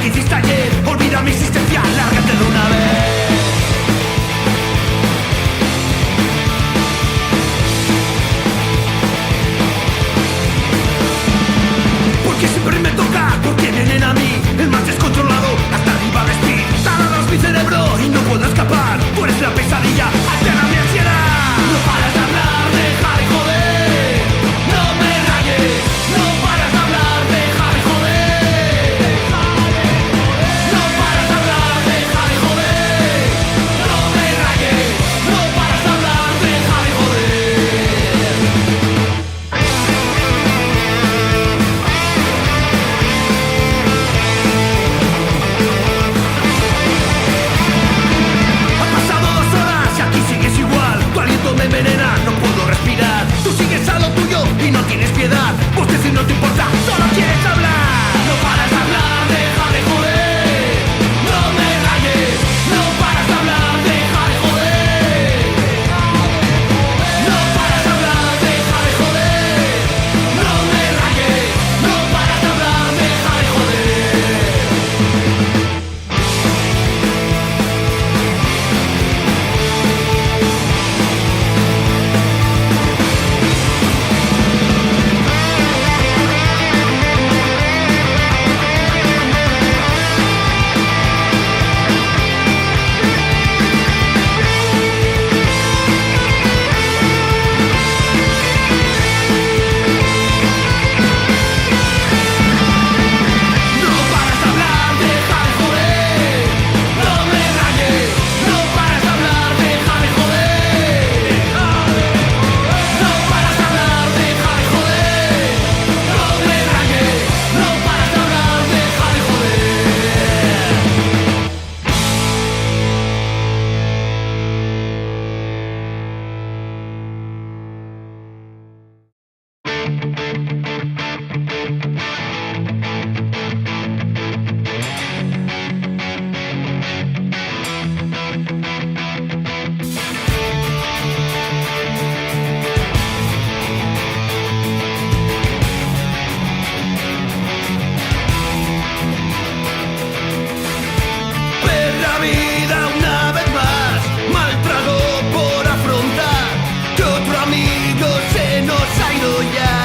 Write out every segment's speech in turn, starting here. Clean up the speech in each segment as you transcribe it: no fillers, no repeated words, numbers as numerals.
hiciste ayer, olvida mi existencia, lárgate de una vez. Porque siempre me toca, porque vienen a mí, el más descontrolado, hasta arriba vestir. Taladas mi cerebro y no puedo escapar, tú eres la pesadilla, alterna mi ansiedad. No paras de hablar, deja de joder, no me rayes, no paras de hablar, deja de joder. No paras de hablar, deja de joder, no me rayes, no paras de hablar, deja de joder. Han pasado 2 horas y aquí sigues igual. Tu aliento me envenena, no puedo respirar. Tú sigues a lo tuyo y no tienes piedad. Vos decir no te importa, solo quieres hablar. No paras de hablar, deja de joder. No me rayes, no paras de hablar, deja de joder. No paras de hablar, deja de joder. No me rayes, no paras de hablar, deja de joder. No paras de hablar, deja de joder. No me rayes, no paras de hablar, deja de joder. No paras de hablar, deja de joder. No me rayes, no paras de hablar, deja de joder. Ver la vida una vez más, mal trago por afrontar, que otro amigo se nos ha ido ya.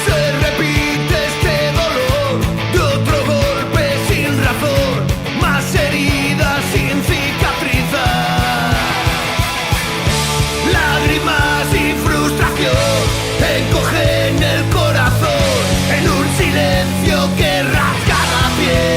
Se repite este dolor de otro golpe sin razón, más heridas sin cicatrizar. Lágrimas y frustración encogen el corazón en un silencio que rasga la piel.